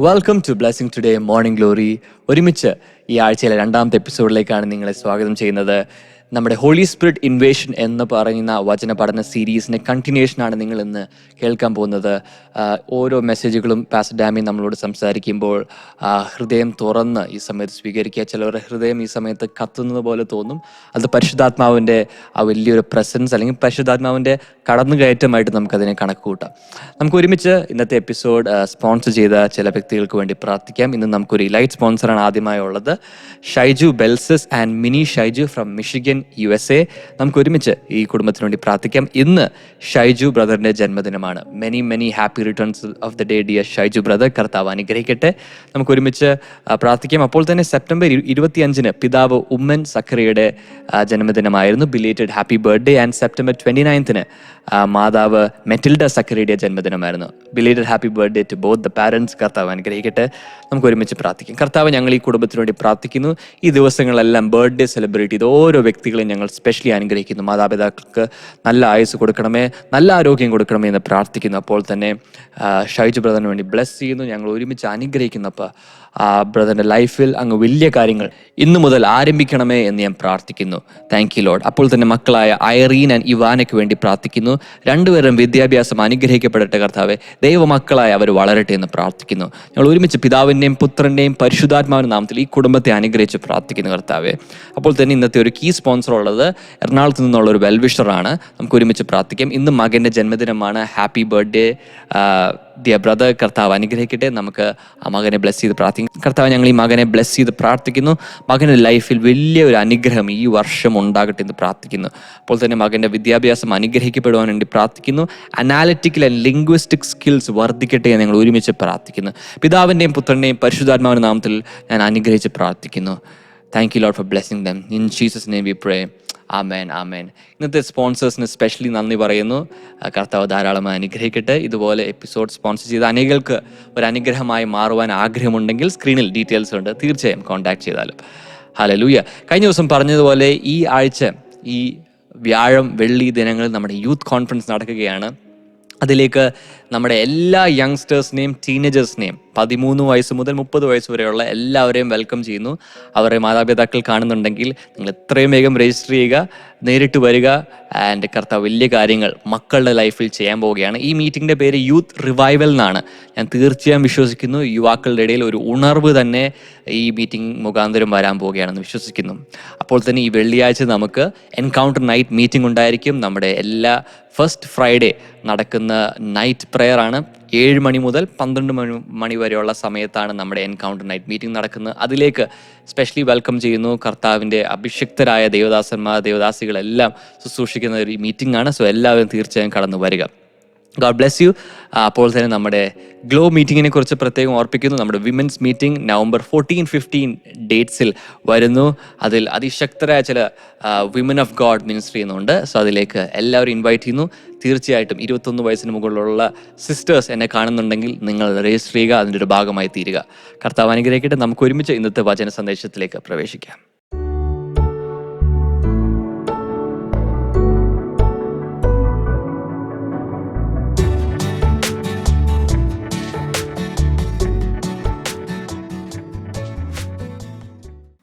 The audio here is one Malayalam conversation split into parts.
Welcome to blessing today morning glory. ഒരുമിച്ച് ഈ ആഴ്ചയിലെ രണ്ടാമത്തെ എപ്പിസോഡിലേക്കാണ് നിങ്ങളെ സ്വാഗതം ചെയ്യുന്നത്. നമ്മുടെ ഹോളി സ്പിരിറ്റ് ഇൻവേഷൻ എന്ന് പറയുന്ന വചന പഠന സീരീസിൻ്റെ കണ്ടിന്യൂഷനാണ് നിങ്ങൾ ഇന്ന് കേൾക്കാൻ പോകുന്നത്. ഓരോ മെസ്സേജുകളും പാസ്റ്റർ ഡാമി നമ്മളോട് സംസാരിക്കുമ്പോൾ ഹൃദയം തുറന്ന് ഈ സമയത്ത് സ്വീകരിക്കുക. ചിലവരുടെ ഹൃദയം ഈ സമയത്ത് കത്തുന്നത് പോലെ തോന്നും. അത് പരിശുദ്ധാത്മാവിൻ്റെ ആ വലിയൊരു പ്രസൻസ് അല്ലെങ്കിൽ പരിശുദ്ധാത്മാവിൻ്റെ കടന്നുകയറ്റമായിട്ട് നമുക്കതിനെ കണക്ക് കൂട്ടാം. നമുക്ക് ഒരുമിച്ച് ഇന്നത്തെ എപ്പിസോഡ് സ്പോൺസർ ചെയ്ത ചില വ്യക്തികൾക്ക് വേണ്ടി പ്രാർത്ഥിക്കാം. ഇന്ന് നമുക്കൊരു ഇലൈറ്റ് സ്പോൺസറാണ് ആദ്യമായി ഉള്ളത്, Shaiju Belsus and Mini Shaiju from Michigan USA. നമുക്ക് ഒരുമിച്ച് ഈ കുടുംബത്തിന് വേണ്ടി പ്രാർത്ഥിക്കാം. ഇന്ന് ഷൈജു ബ്രദറിൻ്റെ ജന്മദിനമാണ്. Many happy returns of the day dear Shaiju brother. കർത്താവ് അനുഗ്രഹിക്കട്ടെ. നമുക്ക് ഒരുമിച്ച് പ്രാർത്ഥിക്കാം. അപ്പോൾ തന്നെ സെപ്റ്റംബർ 25 പിതാവ് ഉമ്മൻ സക്കറിയുടെ ജന്മദിനമായിരുന്നു. Belated happy birthday. And September 29 മാതാവ് മെറ്റിൽഡ സക്കറിയുടെ ജന്മദിനമായിരുന്നു. Belated happy birthday to both the parents. കർത്താവ് അനുഗ്രഹിക്കട്ടെ. നമുക്ക് ഒരുമിച്ച് പ്രാർത്ഥിക്കാം. കർത്താവ്, ഞങ്ങൾ ഈ കുടുംബത്തിന് വേണ്ടി പ്രാർത്ഥിക്കുന്നു. ഈ ദിവസങ്ങളെല്ലാം ബർത്ത്ഡേ സെലിബ്രേറ്റ് ചെയ്ത് ഓരോ വ്യക്തികളെയും ഞങ്ങൾ സ്പെഷ്യലി അനുഗ്രഹിക്കുന്നു. മാതാപിതാക്കൾക്ക് നല്ല ആയുസ് കൊടുക്കണമേ, നല്ല ആരോഗ്യം കൊടുക്കണമേ എന്ന് പ്രാർത്ഥിക്കുന്നു. അപ്പോൾ തന്നെ ഷൈജു ബ്രദറിന് വേണ്ടി ബ്ലെസ് ചെയ്യുന്നു. ഞങ്ങൾ ഒരുമിച്ച് അനുഗ്രഹിക്കുന്നു. അപ്പോൾ ആ ബ്രദറിൻ്റെ ലൈഫിൽ അങ്ങ് വലിയ കാര്യങ്ങൾ ഇന്നു മുതൽ ആരംഭിക്കണമേ എന്ന് ഞാൻ പ്രാർത്ഥിക്കുന്നു. Thank you Lord. അപ്പോൾ തന്നെ മക്കളായ ഐറീൻ ആൻഡ് ഇവാനയ്ക്ക് വേണ്ടി പ്രാർത്ഥിക്കുന്നു. രണ്ടുപേരും വിദ്യാഭ്യാസം അനുഗ്രഹിക്കപ്പെടട്ടെ കർത്താവെ. ദൈവമക്കളായി അവർ വളരട്ടെ എന്ന് പ്രാർത്ഥിക്കുന്നു. ഞങ്ങൾ ഒരുമിച്ച് പിതാവിൻ്റെയും പുത്രൻ്റെയും പരിശുദ്ധാത്മാവിൻ്റെ നാമത്തിൽ ഈ കുടുംബത്തെ അനുഗ്രഹിച്ച് പ്രാർത്ഥിക്കുന്നു കർത്താവെ. അപ്പോൾ തന്നെ ഇന്നത്തെ ഒരു കീ സ്പോൺസർ ഉള്ളത് എറണാകുളത്ത് നിന്നുള്ള ഒരു വെൽവിഷറാണ്. നമുക്ക് ഒരുമിച്ച് പ്രാർത്ഥിക്കാം. ഇന്ന് മകൻ്റെ ജന്മദിനമാണ്. Happy birthday dear brother. കർത്താവ് അനുഗ്രഹിക്കട്ടെ. നമുക്ക് ആ മകനെ ബ്ലെസ് ചെയ്ത് പ്രാർത്ഥിക്കും. കർത്താവ്, ഞങ്ങൾ ഈ മകനെ ബ്ലെസ് ചെയ്ത് പ്രാർത്ഥിക്കുന്നു. മകൻ്റെ ലൈഫിൽ വലിയ ഒരു അനുഗ്രഹം ഈ വർഷം ഉണ്ടാകട്ടെ എന്ന് പ്രാർത്ഥിക്കുന്നു. അപ്പോൾ തന്നെ മകൻ്റെ വിദ്യാഭ്യാസം അനുഗ്രഹിക്കപ്പെടുവാൻ വേണ്ടി പ്രാർത്ഥിക്കുന്നു. അനാലിറ്റിക്കൽ ആൻഡ് ലിംഗ്വിസ്റ്റിക് സ്കിൽസ് വർദ്ധിക്കട്ടെ എന്ന് ഞങ്ങൾ ഒരുമിച്ച് പ്രാർത്ഥിക്കുന്നു. പിതാവിൻ്റെയും പുത്രൻ്റെയും പരിശുദ്ധാത്മാവിൻ്റെ നാമത്തിൽ ഞാൻ അനുഗ്രഹിച്ച് പ്രാർത്ഥിക്കുന്നു. Thank you Lord for blessing them. In Jesus name we pray. Amen amen. ഇന്നത്തെ സ്പോൺസേഴ്സിന് സ്പെഷ്യലി നന്ദി പറയുന്നു. കർത്താവ് ധാരാളമായി അനുഗ്രഹിക്കട്ടെ. ഇതുപോലെ എപ്പിസോഡ് സ്പോൺസർ ചെയ്ത് അനേകൾക്ക് ഒരു അനുഗ്രഹമായി മാറുവാൻ ആഗ്രഹമുണ്ടെങ്കിൽ സ്ക്രീനിൽ ഡീറ്റെയിൽസ് ഉണ്ട്, തീർച്ചയായും കോൺടാക്ട് ചെയ്താലും. ഹല്ലേലൂയ. കഴിഞ്ഞ ദിവസം പറഞ്ഞതുപോലെ ഈ ആഴ്ച ഈ വ്യാഴം വെള്ളി ദിനങ്ങളിൽ നമ്മുടെ യൂത്ത് കോൺഫറൻസ് നടക്കുകയാണ്. അതിലേക്ക് നമ്മുടെ എല്ലാ യങ്സ്റ്റേഴ്സിനെയും ടീനേജേഴ്സിനെയും 13 വയസ്സ് മുതൽ 30 വയസ്സ് വരെയുള്ള എല്ലാവരെയും വെൽക്കം ചെയ്യുന്നു. അവരെ മാതാപിതാക്കൾ കാണുന്നുണ്ടെങ്കിൽ നിങ്ങൾ എത്രയും വേഗം രജിസ്റ്റർ ചെയ്യുക, നേരിട്ട് വരിക. ആൻഡ് കർത്താവ് വലിയ കാര്യങ്ങൾ മക്കളുടെ ലൈഫിൽ ചെയ്യാൻ പോവുകയാണ്. ഈ മീറ്റിങ്ങിൻ്റെ പേര് യൂത്ത് റിവൈവൽ എന്നാണ്. ഞാൻ തീർച്ചയായും വിശ്വസിക്കുന്നു യുവാക്കളുടെ ഇടയിൽ ഒരു ഉണർവ് തന്നെ ഈ മീറ്റിംഗ് മുഖാന്തരം വരാൻ പോവുകയാണെന്ന് വിശ്വസിക്കുന്നു. അപ്പോൾ തന്നെ ഈ വെള്ളിയാഴ്ച നമുക്ക് എൻകൗണ്ടർ നൈറ്റ് മീറ്റിംഗ് ഉണ്ടായിരിക്കും. നമ്മുടെ എല്ലാ ഫസ്റ്റ് ഫ്രൈഡേ നടക്കുന്ന നൈറ്റ് പ്രെയർ ആണ്. 7 മണി മുതൽ 12 മണി വരെയുള്ള സമയത്താണ് നമ്മുടെ എൻകൗണ്ടർ നൈറ്റ് മീറ്റിംഗ് നടക്കുന്നത്. അതിലേക്ക് സ്പെഷ്യലി വെൽക്കം ചെയ്യുന്നു. കർത്താവിൻ്റെ അഭിഷിക്തരായ ദേവദാസികളെല്ലാം ശുശ്രൂഷിക്കുന്ന ഒരു മീറ്റിംഗ് ആണ്. സോ എല്ലാവരും തീർച്ചയായും കടന്നു വരിക. God bless U. അപ്പോൾ തന്നെ നമ്മുടെ ഗ്ലോ മീറ്റിങ്ങിനെ കുറിച്ച് പ്രത്യേകം ഓർപ്പിക്കുന്നു. നമ്മുടെ വിമൻസ് മീറ്റിംഗ് നവംബർ 14-15 ഡേറ്റ്സിൽ വരുന്നു. അതിൽ അതിശക്തരായ ചില വിമൻ ഓഫ് ഗോഡ് മിനിസ്ട്രി ചെയ്യുന്നുണ്ട്. സോ അതിലേക്ക് എല്ലാവരും ഇൻവൈറ്റ് ചെയ്യുന്നു. തീർച്ചയായിട്ടും 21 വയസ്സിന് മുകളിലുള്ള സിസ്റ്റേഴ്സ് എന്നെ കാണുന്നുണ്ടെങ്കിൽ നിങ്ങൾ രജിസ്റ്റർ ചെയ്യുക, അതിൻ്റെ ഒരു ഭാഗമായി തീരുക. കർത്താവ് അനുഗ്രഹിക്കട്ടെ. നമുക്ക് ഒരുമിച്ച് ഇന്നത്തെ വചന സന്ദേശത്തിലേക്ക് പ്രവേശിക്കാം.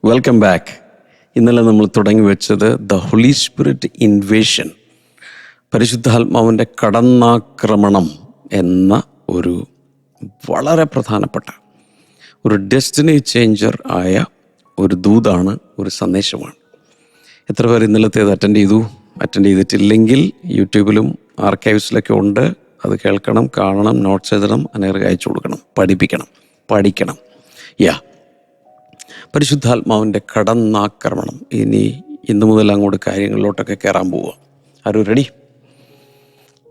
Welcome back. ഇന്നലെ നമ്മൾ തുടങ്ങി വെച്ചത് ദ ഹോളി സ്പിരിറ്റ് ഇൻവേഷൻ, പരിശുദ്ധാത്മാവിൻ്റെ കടന്നാക്രമണം എന്ന ഒരു വളരെ പ്രധാനപ്പെട്ട ഒരു ഡെസ്റ്റിനി ചേഞ്ചർ ആയ ഒരു ദൂതാണ്, ഒരു സന്ദേശമാണ്. എത്ര പേർ ഇന്നലത്തേത് അറ്റൻഡ് ചെയ്തിട്ടില്ലെങ്കിൽ യൂട്യൂബിലും ആർക്കൈവ്സിലൊക്കെ ഉണ്ട്. അത് കേൾക്കണം, കാണണം, നോട്ട്സ് എഴുതണം, അനേകം അയച്ചു കൊടുക്കണം, പഠിക്കണം. പരിശുദ്ധാത്മാവിൻ്റെ കടന്നാക്രമണം. ഇന്നു മുതൽ അങ്ങോട്ട് കാര്യങ്ങളിലോട്ടൊക്കെ കയറാൻ പോവുക. ആരും റെഡി?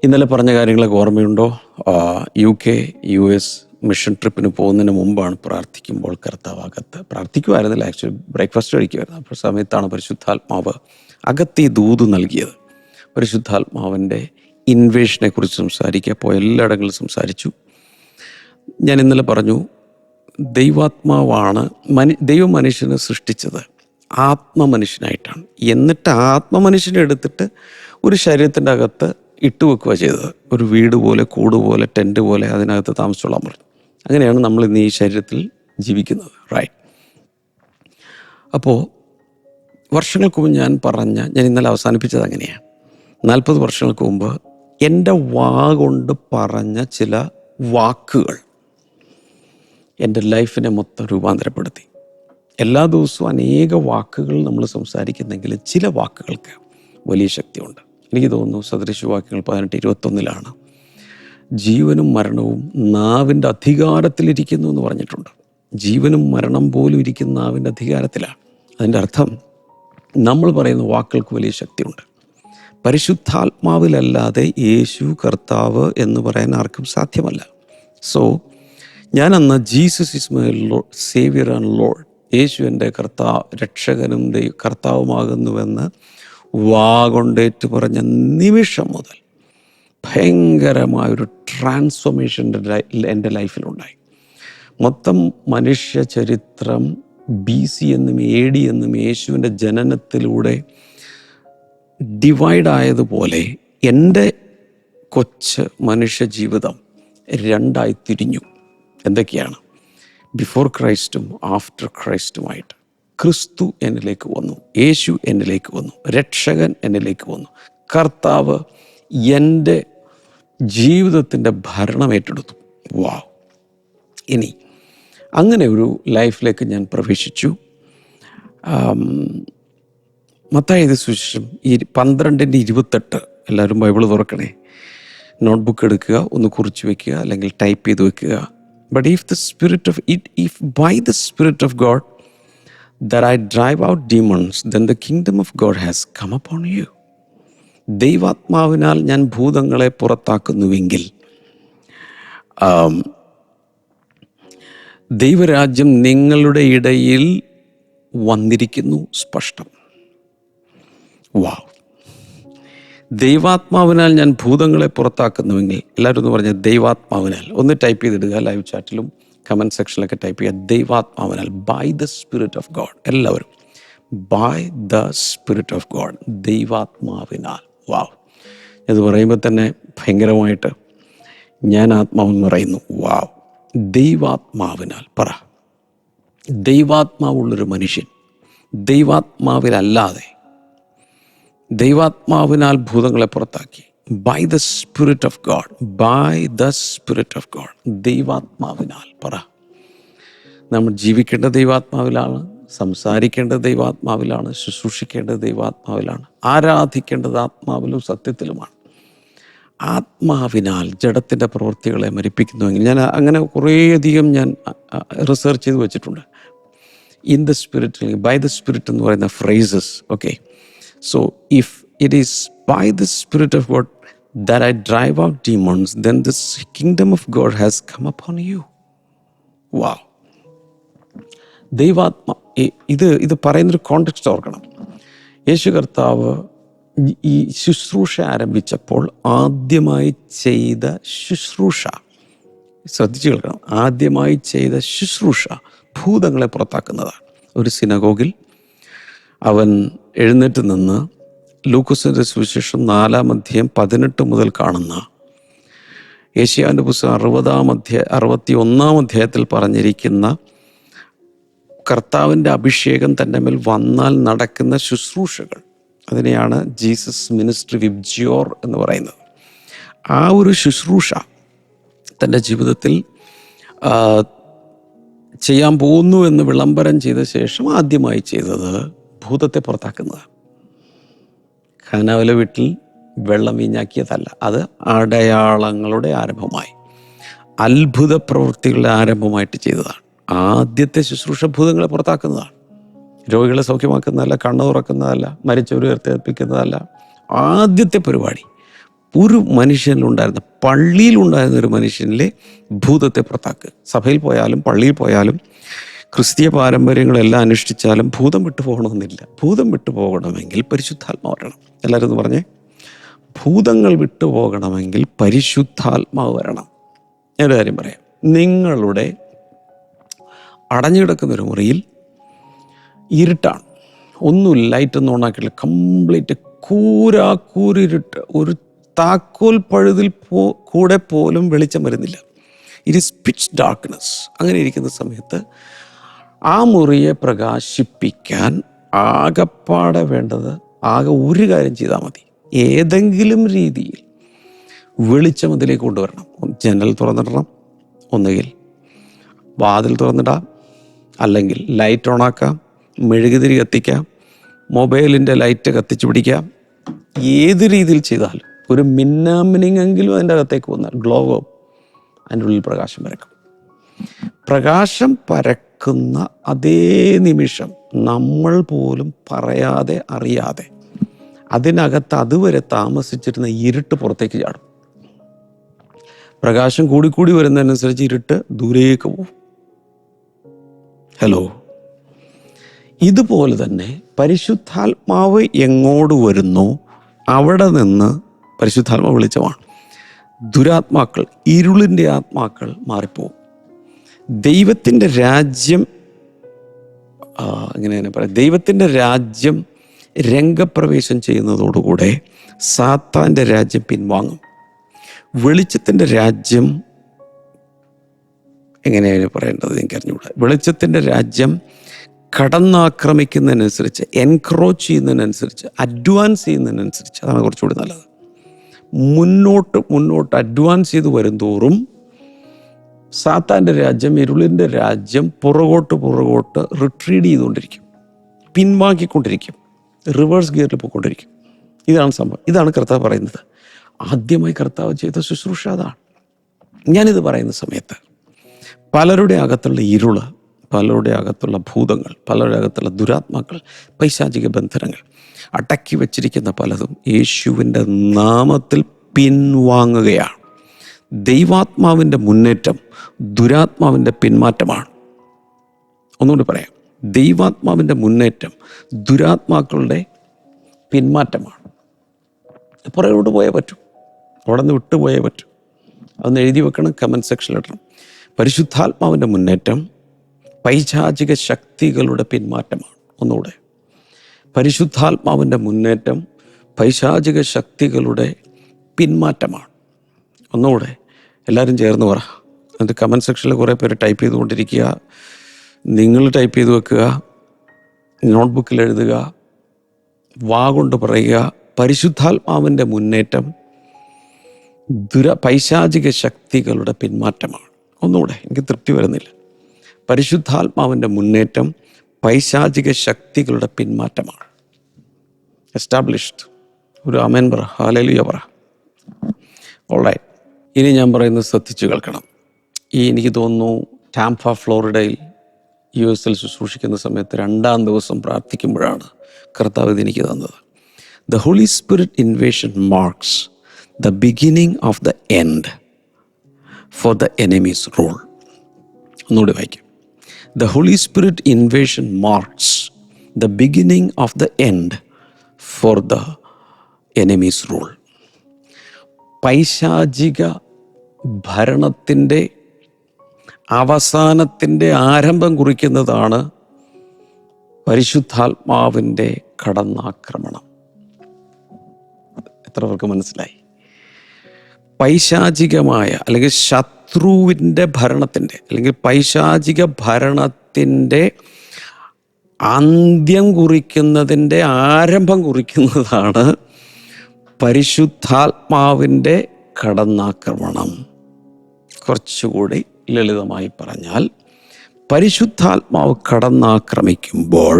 ഇന്നലെ പറഞ്ഞ കാര്യങ്ങളൊക്കെ ഓർമ്മയുണ്ടോ? UK US മിഷൻ ട്രിപ്പിന് പോകുന്നതിന് മുമ്പാണ് പ്രാർത്ഥിക്കുമ്പോൾ കർത്താവ് പ്രാർത്ഥിക്കുമായിരുന്നില്ല, ആക്ച്വലി ബ്രേക്ക്ഫാസ്റ്റ് കഴിക്കുമായിരുന്നു. അപ്പോൾ സമയത്താണ് പരിശുദ്ധാത്മാവ് അകത്ത് ഈ ദൂത് നൽകിയത്. പരിശുദ്ധാത്മാവിൻ്റെ ഇൻവേഷനെ കുറിച്ച് സംസാരിക്കുക. എല്ലായിടങ്ങളിലും സംസാരിച്ചു. ഞാൻ ഇന്നലെ പറഞ്ഞു, ദൈവാത്മാവാണ് ദൈവം മനുഷ്യനെ സൃഷ്ടിച്ചത് ആത്മമനുഷ്യനായിട്ടാണ്. എന്നിട്ട് ആത്മമനുഷ്യനെ എടുത്തിട്ട് ഒരു ശരീരത്തിൻ്റെ അകത്ത് ഇട്ടുവെക്കുക ചെയ്തത്. ഒരു വീട് പോലെ, കൂട് പോലെ, ടെൻറ്റ് പോലെ അതിനകത്ത് താമസിച്ചോളാൻ പറഞ്ഞു. അങ്ങനെയാണ് നമ്മൾ ഇന്ന് ഈ ശരീരത്തിൽ ജീവിക്കുന്നത്, റൈറ്റ്? അപ്പോൾ വർഷങ്ങൾക്ക് മുമ്പ് ഞാൻ ഇന്നലെ അവസാനിപ്പിച്ചത് അങ്ങനെയാണ്. 40 വർഷങ്ങൾക്ക് മുമ്പ് എൻ്റെ വാ കൊണ്ട് പറഞ്ഞ ചില വാക്കുകൾ എൻ്റെ ലൈഫിനെ മൊത്തം രൂപാന്തരപ്പെടുത്തി. എല്ലാ ദിവസവും അനേക വാക്കുകൾ നമ്മൾ സംസാരിക്കുന്നെങ്കിലും ചില വാക്കുകൾക്ക് വലിയ ശക്തിയുണ്ട്. എനിക്ക് തോന്നുന്നു സദൃശവാക്യങ്ങൾ 18:21 ജീവനും മരണവും നാവിൻ്റെ അധികാരത്തിലിരിക്കുന്നു എന്ന് പറഞ്ഞിട്ടുണ്ട്. ജീവനും മരണം പോലും ഇരിക്കുന്ന നാവിൻ്റെ അധികാരത്തിലാണ്. അതിൻ്റെ അർത്ഥം നമ്മൾ പറയുന്ന വാക്കുകൾക്ക് വലിയ ശക്തിയുണ്ട്. പരിശുദ്ധാത്മാവിലല്ലാതെ യേശു കർത്താവ് എന്ന് പറയാൻ ആർക്കും സാധ്യമല്ല. സോ ഞാനന്ന് Jesus is my Lord, saviour and Lord, യേശു എൻ്റെ രക്ഷകനും കർത്താവുമാകുന്നുവെന്ന് വാ കൊണ്ടേറ്റ് പറഞ്ഞ നിമിഷം മുതൽ ഭയങ്കരമായൊരു ട്രാൻസ്ഫോർമേഷൻ എൻ്റെ ലൈഫിലുണ്ടായി. മൊത്തം മനുഷ്യ ചരിത്രം BC എന്നും AD എന്നും യേശുവിൻ്റെ ജനനത്തിലൂടെ ഡിവൈഡായതുപോലെ എൻ്റെ കൊച്ച് മനുഷ്യ ജീവിതം രണ്ടായി തിരിഞ്ഞു. എന്തൊക്കെയാണ്? ബിഫോർ ക്രൈസ്റ്റും ആഫ്റ്റർ ക്രൈസ്റ്റുമായിട്ട്. ക്രിസ്തു എന്നിലേക്ക് വന്നു, യേശു എന്നിലേക്ക് വന്നു, രക്ഷകൻ എന്നിലേക്ക് വന്നു, കർത്താവ് എൻ്റെ ജീവിതത്തിൻ്റെ ഭരണം ഏറ്റെടുത്തു. വാവ്! ഇനി അങ്ങനെ ഒരു ലൈഫിലേക്ക് ഞാൻ പ്രവേശിച്ചു. മത്തായിയുടെ സുവിശേഷം 12:28. എല്ലാവരും ബൈബിൾ തുറക്കണേ, നോട്ട്ബുക്ക് എടുക്കുക, ഒന്ന് കുറിച്ച് വെക്കുക, അല്ലെങ്കിൽ ടൈപ്പ് ചെയ്ത് വെക്കുക. But if by the Spirit of God that I drive out demons, then the kingdom of God has come upon you. ദൈവാത്മാവിനാൽ ഞാൻ ഭൂതങ്ങളെ പുറത്താക്കുന്നുവെങ്കിൽ ദൈവരാജ്യം നിങ്ങളുടെ ഇടയിൽ വന്നിരിക്കുന്നു. സ്പഷ്ടം. വാവ്! ദൈവാത്മാവിനാൽ ഞാൻ ഭൂതങ്ങളെ പുറത്താക്കുന്നുവെങ്കിൽ, എല്ലാവരും ഒന്ന് പറഞ്ഞ ദൈവാത്മാവിനാൽ. ഒന്ന് ടൈപ്പ് ചെയ്തിടുക, ലൈവ് ചാറ്റിലും കമൻറ്റ് സെക്ഷനിലൊക്കെ ടൈപ്പ് ചെയ്യുക, ദൈവാത്മാവിനാൽ. By the spirit of God. എല്ലാവരും by the spirit of God, ദൈവാത്മാവിനാൽ. വാവ്! ഇത് പറയുമ്പോൾ തന്നെ ഭയങ്കരമായിട്ട് ഞാൻ ആത്മാവെന്ന് പറയുന്നു. വാവ്! ദൈവാത്മാവിനാൽ. പറ, ദൈവാത്മാവുള്ളൊരു മനുഷ്യൻ ദൈവാത്മാവിലല്ലാതെ ദൈവാത്മാവിനാൽ ഭൂതങ്ങളെ പുറത്താക്കി. By the spirit of God, by the spirit of God, ദൈവാത്മാവിനാൽ. പറ, നമ്മൾ ജീവിക്കേണ്ട ദൈവാത്മാവിലാണ്, സംസാരിക്കേണ്ടത് ദൈവാത്മാവിലാണ്, ശുശ്രൂഷിക്കേണ്ടത് ദൈവാത്മാവിലാണ്, ആരാധിക്കേണ്ടത് ആത്മാവിലും സത്യത്തിലുമാണ്. ആത്മാവിനാൽ ജഡത്തിൻ്റെ പ്രവൃത്തികളെ മരിപ്പിക്കുന്നുവെങ്കിൽ, ഞാൻ അങ്ങനെ കുറേയധികം ഞാൻ റിസർച്ച് ചെയ്ത് വെച്ചിട്ടുണ്ട്. In the spirit, by the spirit എന്ന് പറയുന്ന phrases. Okay, so if it is by the spirit of God that I drive out demons, then the kingdom of God has come upon you. Wow! ദൈവാത്മ ഇത് പറയുന്നൊരു കോണ്ടെക്സ്റ്റ് ഓർക്കണം. യേശു കർത്താവ് ഈ ശുശ്രൂഷ ആരംഭിച്ചപ്പോൾ ആദ്യമായി ചെയ്ത ശുശ്രൂഷ ശ്രദ്ധിച്ചു കേൾക്കണം. ആദ്യമായി ചെയ്ത ശുശ്രൂഷ ഭൂതങ്ങളെ പുറത്താക്കുന്നതാണ്. ഒരു സിനഗോഗിൽ അവൻ എഴുന്നേറ്റ് നിന്ന് ലൂക്കോസിൻ്റെ സുവിശേഷം 4:18 മുതൽ കാണുന്ന യെശയ്യാവിൻ്റെ പുസ്തകം 61 അധ്യായത്തിൽ പറഞ്ഞിരിക്കുന്ന കർത്താവിൻ്റെ അഭിഷേകം തൻ്റെ മേൽ വന്നാൽ നടക്കുന്ന ശുശ്രൂഷകൾ, അതിനെയാണ് ജീസസ് മിനിസ്ട്രി വിബ്ജിയോർ എന്ന് പറയുന്നത്. ആ ഒരു ശുശ്രൂഷ തൻ്റെ ജീവിതത്തിൽ ചെയ്യാൻ പോകുന്നു എന്ന് വിളംബരം ചെയ്ത ശേഷം ആദ്യമായി ചെയ്തത് ഭൂതത്തെ പുറത്താക്കുന്നത്. ഖാനാവിലെ വീട്ടിൽ വെള്ളം വീഞ്ഞാക്കിയതല്ല, അത് അടയാളങ്ങളുടെ ആരംഭമായി, അത്ഭുത പ്രവൃത്തികളുടെ ആരംഭമായിട്ട് ചെയ്തതാണ്. ആദ്യത്തെ ശുശ്രൂഷ ഭൂതങ്ങളെ പുറത്താക്കുന്നതാണ്. രോഗികളെ സൗഖ്യമാക്കുന്നതല്ല, കണ്ണ് തുറക്കുന്നതല്ല, മരിച്ചവരെ ഉയർത്തെഴുന്നേൽപ്പിക്കുന്നതല്ല. ആദ്യത്തെ പരിപാടി ഒരു മനുഷ്യനിലുണ്ടായിരുന്ന, പള്ളിയിലുണ്ടായിരുന്ന ഒരു മനുഷ്യനിലെ ഭൂതത്തെ പുറത്താക്കുക. സഭയിൽ പോയാലും പള്ളിയിൽ പോയാലും ക്രിസ്തീയ പാരമ്പര്യങ്ങളെല്ലാം അനുഷ്ഠിച്ചാലും ഭൂതം വിട്ടു പോകണമെന്നില്ല. ഭൂതം വിട്ടു പോകണമെങ്കിൽ പരിശുദ്ധാത്മാവ് വരണം. എല്ലാവരും ഒന്ന് പറഞ്ഞേ, ഭൂതങ്ങൾ വിട്ടു പോകണമെങ്കിൽ പരിശുദ്ധാത്മാവ് വരണം. ഞാനൊരു കാര്യം പറയാം. നിങ്ങളുടെ അടഞ്ഞു കിടക്കുന്നൊരു മുറിയിൽ ഇരുട്ടാണ്, ഒന്നുമില്ല, ലൈറ്റൊന്നും ഓണാക്കിയില്ല, കംപ്ലീറ്റ് കൂരിരുട്ട്, ഒരു താക്കോൽ പഴുതിൽ കൂടെ പോലും വെളിച്ചം വരുന്നില്ല. It is pitch darkness. അങ്ങനെ ഇരിക്കുന്ന സമയത്ത് ആ മുറിയെ പ്രകാശിപ്പിക്കാൻ ആകപ്പാടെ വേണ്ടത് ആകെ ഒരു കാര്യം ചെയ്താൽ മതി. ഏതെങ്കിലും രീതിയിൽ വെളിച്ചം അതിലേക്ക് കൊണ്ടുവരണം. ജനൽ തുറന്നിടണം, ഒന്നുകിൽ വാതിൽ തുറന്നിടാം, അല്ലെങ്കിൽ ലൈറ്റ് ഓണാക്കാം, മെഴുകുതിരി കത്തിക്കാം, മൊബൈലിൻ്റെ ലൈറ്റ് കത്തിച്ചു പിടിക്കാം. ഏത് രീതിയിൽ ചെയ്താലും ഒരു മിന്നാമിനിങ്ങെങ്കിലും അതിൻ്റെ അകത്തേക്ക് വന്നാൽ ഗ്ലോ അതിൻ്റെ ഉള്ളിൽ പ്രകാശം പരക്കും. പ്രകാശം പരക്കുന്ന അതേ നിമിഷം നമ്മൾ പോലും പറയാതെ അറിയാതെ അതിനകത്ത് അതുവരെ താമസിച്ചിരുന്ന ഇരുട്ട് പുറത്തേക്ക് ചാടും. പ്രകാശം കൂടിക്കൂടി വരുന്നതിനനുസരിച്ച് ഇരുട്ട് ദൂരേക്ക് പോകും. ഹലോ, ഇതുപോലെ തന്നെ പരിശുദ്ധാത്മാവ് എങ്ങോട്ട് വരുന്നു അവിടെ നിന്ന് പരിശുദ്ധാത്മാവ് വെളിച്ചമാണ്. ദുരാത്മാക്കൾ, ഇരുളിൻ്റെ ആത്മാക്കൾ മാറിപ്പോവും. ദൈവത്തിൻ്റെ രാജ്യം എങ്ങനെ പറയാം, ദൈവത്തിൻ്റെ രാജ്യം രംഗപ്രവേശം ചെയ്യുന്നതോടുകൂടെ സാത്താൻ്റെ രാജ്യം പിൻവാങ്ങും. വെളിച്ചത്തിൻ്റെ രാജ്യം എങ്ങനെയാണ് പറയേണ്ടത് എനിക്കറിഞ്ഞുകൂടാ. വെളിച്ചത്തിൻ്റെ രാജ്യം കടന്നാക്രമിക്കുന്നതിനനുസരിച്ച്, എൻക്രോച്ച് ചെയ്യുന്നതിനനുസരിച്ച്, അഡ്വാൻസ് ചെയ്യുന്നതിനനുസരിച്ച്, അതാണ് കുറച്ചുകൂടി നല്ലത്. മുന്നോട്ട് അഡ്വാൻസ് ചെയ്ത് വരുംതോറും സാത്താൻ്റെ രാജ്യം, ഇരുളിൻ്റെ രാജ്യം പുറകോട്ട് റിട്രീഡ് ചെയ്തുകൊണ്ടിരിക്കും, പിൻവാങ്ങിക്കൊണ്ടിരിക്കും, റിവേഴ്സ് ഗിയറിൽ പോയിക്കൊണ്ടിരിക്കും. ഇതാണ് സംഭവം. ഇതാണ് കർത്താവ് പറയുന്നത്. ആദ്യമായി കർത്താവ് ചെയ്ത ശുശ്രൂഷ അതാണ്. ഞാനിത് പറയുന്ന സമയത്ത് പലരുടെ അകത്തുള്ള ഇരുള്, പലരുടെ അകത്തുള്ള ഭൂതങ്ങൾ, പലരുടെ അകത്തുള്ള ദുരാത്മാക്കൾ, പൈശാചിക ബന്ധനങ്ങൾ, അടക്കി വച്ചിരിക്കുന്ന പലതും യേശുവിൻ്റെ നാമത്തിൽ പിൻവാങ്ങുകയാണ്. ദൈവാത്മാവിൻ്റെ മുന്നേറ്റം ദുരാത്മാവിൻ്റെ പിന്മാറ്റമാണ്. ഒന്നുകൂടി പറയാം, ദൈവാത്മാവിൻ്റെ മുന്നേറ്റം ദുരാത്മാക്കളുടെ പിന്മാറ്റമാണ്. പുറകോട്ട് പോയേ പറ്റൂ, അവിടെ നിന്ന് വിട്ടുപോയേ പറ്റൂ. അതൊന്ന് എഴുതി വെക്കണം, കമൻറ്റ് സെക്ഷനിൽ ഇടണം. പരിശുദ്ധാത്മാവിൻ്റെ മുന്നേറ്റം പൈശാചിക ശക്തികളുടെ പിന്മാറ്റമാണ്. ഒന്നുകൂടെ, പരിശുദ്ധാത്മാവിൻ്റെ മുന്നേറ്റം പൈശാചിക ശക്തികളുടെ പിന്മാറ്റമാണ്. ഒന്നുകൂടെ എല്ലാവരും ചേർന്ന് പറ. എന്നിട്ട് കമൻറ്റ് സെക്ഷനിൽ കുറേ പേര് ടൈപ്പ് ചെയ്തുകൊണ്ടിരിക്കുക. നിങ്ങൾ ടൈപ്പ് ചെയ്ത് വെക്കുക, നോട്ട്ബുക്കിൽ എഴുതുക, വാ കൊണ്ട് പറയുക. പരിശുദ്ധാത്മാവിൻ്റെ മുന്നേറ്റം പൈശാചിക ശക്തികളുടെ പിന്മാറ്റമാണ്. ഒന്നുകൂടെ, എനിക്ക് തൃപ്തി വരുന്നില്ല. പരിശുദ്ധാത്മാവിൻ്റെ മുന്നേറ്റം പൈശാചിക ശക്തികളുടെ പിന്മാറ്റമാണ്. എസ്റ്റാബ്ലിഷ്ഡ്. ഒരു ആമേൻ പറ, ഹല്ലേലൂയ പറ. ഓൾറൈറ്റ്, ഇനി ഞാൻ പറയുന്നത് ശ്രദ്ധിച്ചു കേൾക്കണം. എനിക്ക് തോന്നുന്നു ടാംപ, ഫ്ലോറിഡയിൽ US ശുശ്രൂഷിക്കുന്ന സമയത്ത് 2ാം ദിവസം പ്രാർത്ഥിക്കുമ്പോഴാണ് കർത്താവ് ഇതെനിക്ക് തന്നത്. The Holy Spirit invasion marks the beginning of the end for the enemy's rule. ഒന്നുകൂടി വായിക്കാം. The Holy Spirit invasion marks the beginning of the end for the enemy's rule. പൈശാചിക ഭരണത്തിൻ്റെ അവസാനത്തിൻ്റെ ആരംഭം കുറിക്കുന്നതാണ് പരിശുദ്ധാത്മാവിൻ്റെ കടന്നാക്രമണം. എത്ര പേർക്ക് മനസ്സിലായി? പൈശാചികമായ അല്ലെങ്കിൽ ശത്രുവിൻ്റെ ഭരണത്തിൻ്റെ അല്ലെങ്കിൽ പൈശാചിക ഭരണത്തിൻ്റെ അന്ത്യം കുറിക്കുന്നതിൻ്റെ ആരംഭം കുറിക്കുന്നതാണ് പരിശുദ്ധാത്മാവിൻ്റെ കടന്നാക്രമണം. കുറച്ചുകൂടി ലളിതമായി പറഞ്ഞാൽ, പരിശുദ്ധാത്മാവ് കടന്നാക്രമിക്കുമ്പോൾ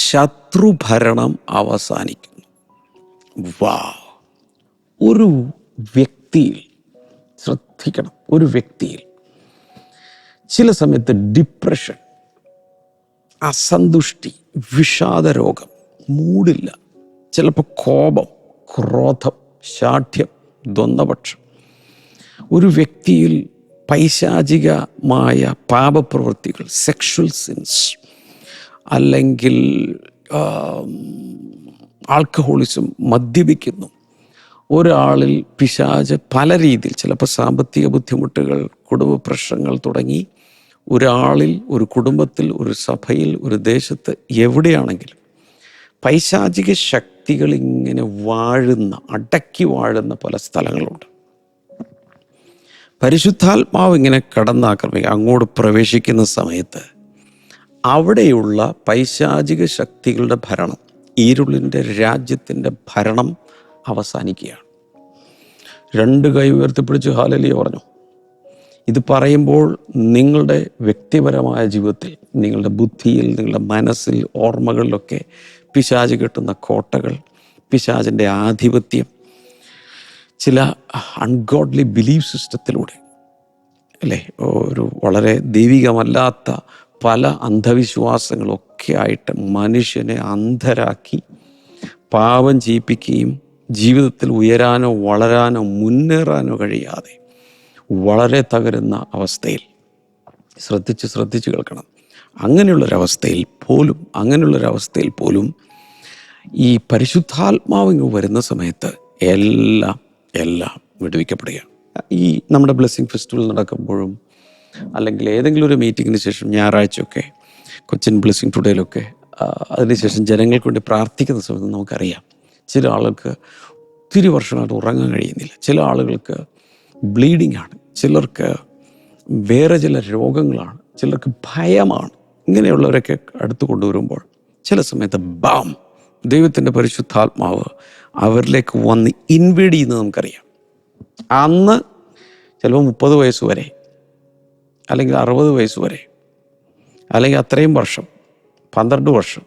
ശത്രുഭരണം അവസാനിക്കുന്നു. ഒരു വ്യക്തിയിൽ ശ്രദ്ധിക്കണം, ഒരു വ്യക്തിയിൽ ചില സമയത്ത് ഡിപ്രഷൻ, അസന്തുഷ്ടി, വിഷാദരോഗം, മൂടില്ല, ചിലപ്പോൾ കോപം, ക്രോധം, ശാഠ്യം, ദ്വന്ദ്വപക്ഷം, ഒരു വ്യക്തിയിൽ പൈശാചികമായ പാപപ്രവൃത്തികൾ, സെക്ഷൽ സിൻസ്, അല്ലെങ്കിൽ ആൽക്കഹോളിസം, മദ്യപിക്കുന്നു, ഒരാളിൽ പിശാച് പല രീതിയിൽ, ചിലപ്പോൾ സാമ്പത്തിക ബുദ്ധിമുട്ടുകൾ, കുടുംബ പ്രശ്നങ്ങൾ തുടങ്ങി ഒരാളിൽ, ഒരു കുടുംബത്തിൽ, ഒരു സഭയിൽ, ഒരു ദേശത്ത്, എവിടെയാണെങ്കിലും പൈശാചിക ശക്തികൾ ഇങ്ങനെ വാഴുന്ന, അടക്കി വാഴുന്ന പല സ്ഥലങ്ങളുണ്ട്. പരിശുദ്ധാത്മാവ് ഇങ്ങനെ കടന്നാക്രമിക്കുക, അങ്ങോട്ട് പ്രവേശിക്കുന്ന സമയത്ത് അവിടെയുള്ള പൈശാചിക ശക്തികളുടെ ഭരണം, ഇരുളിൻ്റെ രാജ്യത്തിൻ്റെ ഭരണം അവസാനിക്കുകയാണ്. 2 കൈ ഉയർത്തിപ്പിടിച്ച് ഹല്ലേലൂയ പറഞ്ഞു. ഇത് പറയുമ്പോൾ നിങ്ങളുടെ വ്യക്തിപരമായ ജീവിതത്തിൽ, നിങ്ങളുടെ ബുദ്ധിയിൽ, നിങ്ങളുടെ മനസ്സിൽ, ഓർമ്മകളിലൊക്കെ പിശാച് കെട്ടുന്ന കോട്ടകൾ, പിശാചിൻ്റെ ആധിപത്യം, ചില അൺഗോഡ്ലി ബിലീഫ് സിസ്റ്റത്തിലൂടെ അല്ലേ, ഒരു വളരെ ദൈവികമല്ലാത്ത പല അന്ധവിശ്വാസങ്ങളൊക്കെ ആയിട്ട് മനുഷ്യനെ അന്ധരാക്കി പാപം ചെയ്യിപ്പിക്കുകയും ജീവിതത്തിൽ ഉയരാനോ വളരാനോ മുന്നേറാനോ കഴിയാതെ വളരെ തകരുന്ന അവസ്ഥയിൽ, ശ്രദ്ധിച്ച് കേൾക്കണം, അങ്ങനെയുള്ളൊരവസ്ഥയിൽ പോലും ഈ പരിശുദ്ധാത്മാവിങ് വരുന്ന സമയത്ത് എല്ലാം വിടുവിക്കപ്പെടുകയാണ്. ഈ നമ്മുടെ ബ്ലെസ്സിങ് ഫെസ്റ്റിവൽ നടക്കുമ്പോഴും അല്ലെങ്കിൽ ഏതെങ്കിലും ഒരു മീറ്റിങ്ങിന് ശേഷം ഞായറാഴ്ചയൊക്കെ കൊച്ചിൻ ബ്ലെസ്സിങ് ടുഡേയിലൊക്കെ അതിനുശേഷം ജനങ്ങൾക്ക് വേണ്ടി പ്രാർത്ഥിക്കുന്ന സമയത്ത് നമുക്കറിയാം, ചില ആളുകൾക്ക് ഒത്തിരി വർഷമായിട്ട് ഉറങ്ങാൻ കഴിയുന്നില്ല, ചില ആളുകൾക്ക് ബ്ലീഡിംഗ് ആണ്, ചിലർക്ക് വേറെ ചില രോഗങ്ങളാണ്, ചിലർക്ക് ഭയമാണ്. ഇങ്ങനെയുള്ളവരൊക്കെ അടുത്ത് കൊണ്ടുവരുമ്പോൾ ചില സമയത്ത് ദൈവത്തിൻ്റെ പരിശുദ്ധാത്മാവ് അവരിലേക്ക് വന്ന് ഇൻവേഡ് ചെയ്യുന്നത് നമുക്കറിയാം. അന്ന് ചിലപ്പോൾ 30 വയസ്സ് വരെ, അല്ലെങ്കിൽ 60 വയസ്സ് വരെ, അല്ലെങ്കിൽ അത്രയും വർഷം, 12 വർഷം,